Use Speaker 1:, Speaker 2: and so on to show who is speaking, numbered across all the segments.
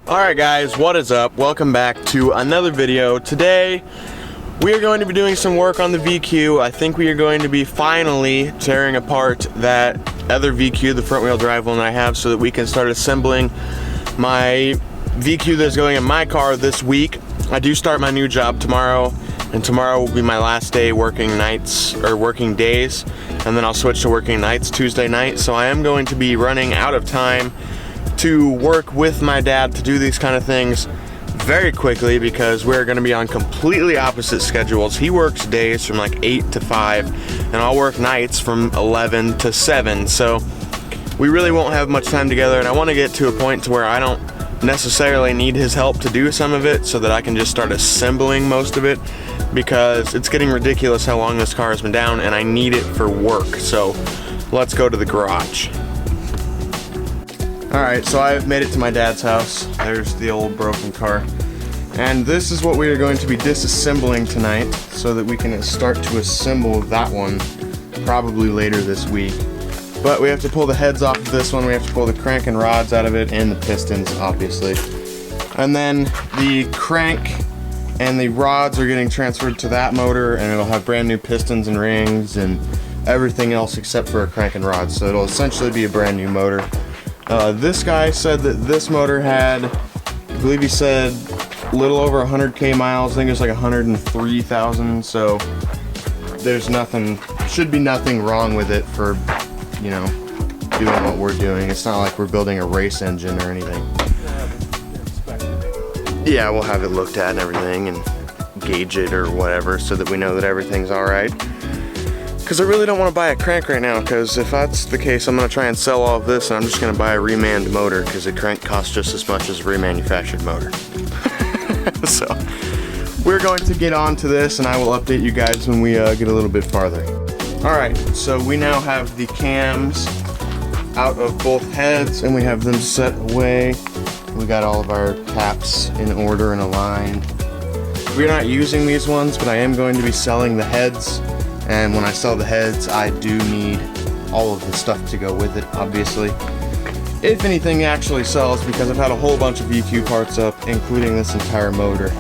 Speaker 1: Alright guys, what is up? Welcome back to another video. Today we are going to be doing some work on the VQ. I think we are going to be finally tearing apart that other VQ, the front wheel drive one I have, so that we can start assembling my VQ that's going in my car this week. I do start my new job tomorrow, and tomorrow will be my last day working nights, or working days, and then I'll switch to working nights Tuesday night. So I am going to be running out of time to work with my dad to do these kind of things very quickly, because we're going to be on completely opposite schedules. He works days from like 8 to 5 and I'll work nights from 11 to 7, so we really won't have much time together, and I want to get to a point to where I don't necessarily need his help to do some of it, so that I can just start assembling most of it, because it's getting ridiculous how long this car has been down and I need it for work. So let's go to the garage. Alright, so I've made it to my dad's house. There's the old broken car. And this is what we are going to be disassembling tonight, so that we can start to assemble that one probably later this week. But we have to pull the heads off of this one, we have to pull the crank and rods out of it, and the pistons, obviously. And then the crank and the rods are getting transferred to that motor, and it'll have brand new pistons and rings and everything else except for a crank and rod. So it'll essentially be a brand new motor. This guy said that this motor had, I believe he said, a little over 100k miles. I think it was like 103,000, so there's nothing, should be nothing wrong with it for, you know, doing what we're doing. It's not like we're building a race engine or anything. Yeah, we'll have it looked at and everything and gauge it or whatever, so that we know that everything's alright. Because I really don't want to buy a crank right now, because if that's the case, I'm going to try and sell all of this and I'm just going to buy a reman motor, because a crank costs just as much as a remanufactured motor. So we're going to get on to this, and I will update you guys when we get a little bit farther. Alright, so we now have the cams out of both heads and we have them set away. We got all of our caps in order and aligned. We're not using these ones, but I am going to be selling the heads. And when I sell the heads, I do need all of the stuff to go with it, obviously. If anything actually sells, because I've had a whole bunch of VQ parts up, including this entire motor.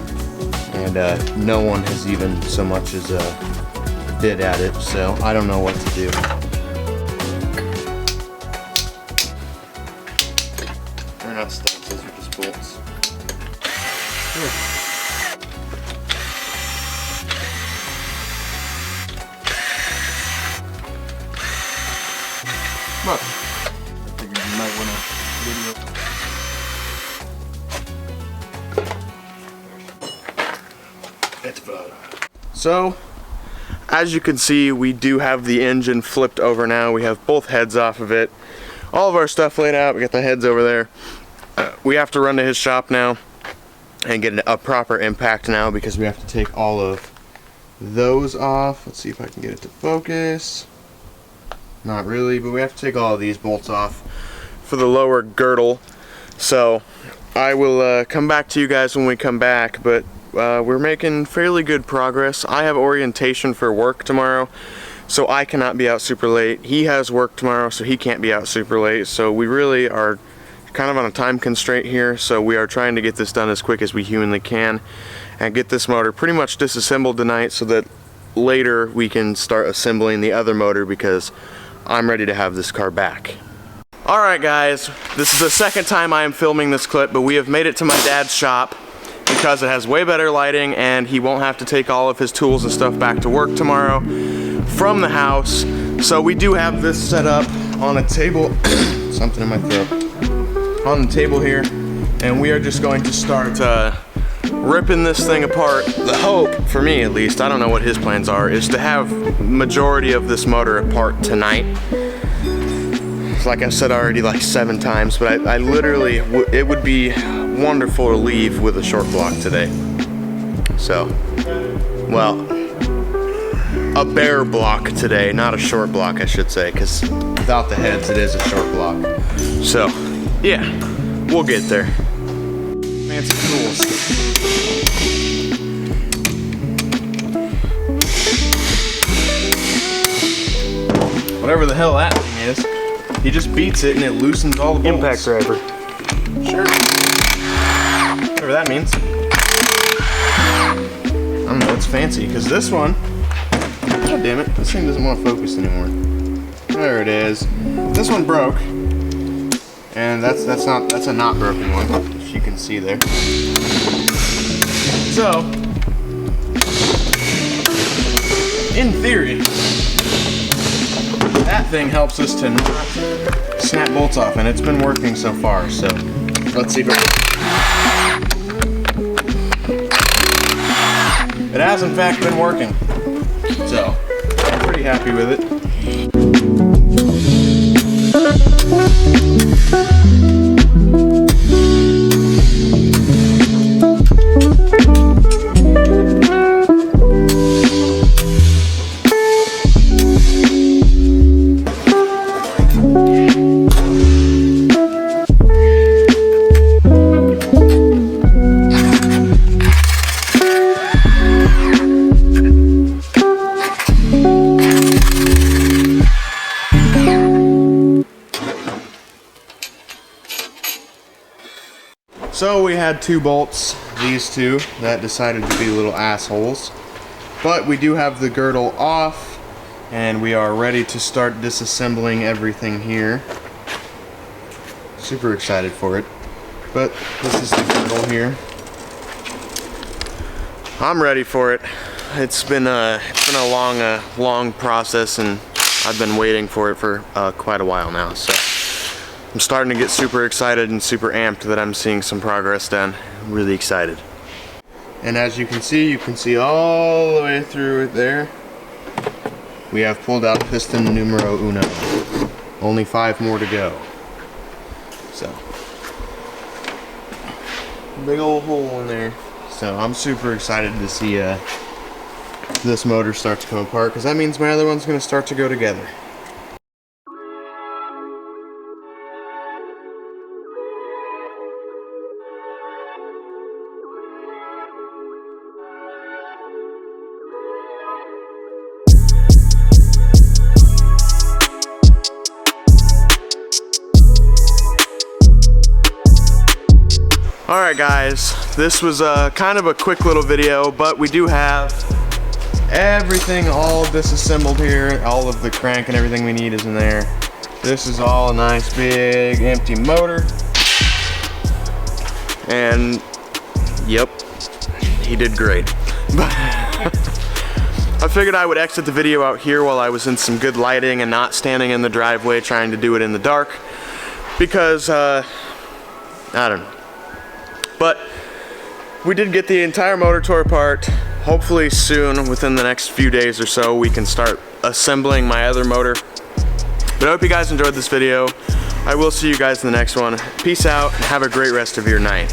Speaker 1: And no one has even so much as bid at it, so I don't know what to do. They're not studs, those are just bolts. Come on. I figured you might want to video. It's fun. So, as you can see, we do have the engine flipped over now. We have both heads off of it. All of our stuff laid out. We got the heads over there. We have to run to his shop now and get a proper impact now, because we have to take all of those off. Let's see if I can get it to focus. Not really, but we have to take all of these bolts off for the lower girdle. So I will come back to you guys when we come back, but we're making fairly good progress. I have orientation for work tomorrow, so I cannot be out super late. He has work tomorrow, so he can't be out super late. So we really are kind of on a time constraint here, so we are trying to get this done as quick as we humanly can and get this motor pretty much disassembled tonight, so that later we can start assembling the other motor, because I'm ready to have this car back. Alright guys, this is the second time I am filming this clip, but we have made it to my dad's shop because it has way better lighting and he won't have to take all of his tools and stuff back to work tomorrow from the house. So we do have this set up on a table, something in my throat, on the table here, and we are just going to start ripping this thing apart. The hope, for me at least, I don't know what his plans are, is to have majority of this motor apart tonight. Like I've said already like 7 times, but I literally, it would be wonderful to leave with a short block today. So, well, a bare block today, not a short block I should say, because without the heads it is a short block. So, yeah, we'll get there. Fancy tools. Whatever the hell that thing is, he just beats it and it loosens all the bolts.
Speaker 2: Impact driver.
Speaker 1: Sure. that means. I don't know, it's fancy, because this one, god damn it, this thing doesn't want to focus anymore. There it is. This one broke, and that's a not broken one, as you can see there. So, in theory, that thing helps us to not snap bolts off, and it's been working so far, so let's see if it has in fact been working. So, I'm pretty happy with it. So we had two bolts, these two, that decided to be little assholes. But we do have the girdle off, and we are ready to start disassembling everything here. Super excited for it. But this is the girdle here. I'm ready for it. It's been a long process, and I've been waiting for it for quite a while now. So I'm starting to get super excited and super amped that I'm seeing some progress done. I'm really excited. And as you can see all the way through it there. We have pulled out piston numero uno. Only 5 more to go. So, big old hole in there. So I'm super excited to see this motor start to come apart, because that means my other one's going to start to go together. Alright guys, this was kind of a quick little video, but we do have everything all disassembled here. All of the crank and everything we need is in there. This is all a nice big empty motor. And yep, he did great. But I figured I would exit the video out here while I was in some good lighting and not standing in the driveway trying to do it in the dark, because I don't know. But we did get the entire motor tore apart. Hopefully soon, within the next few days or so, we can start assembling my other motor. But I hope you guys enjoyed this video. I will see you guys in the next one. Peace out, and have a great rest of your night.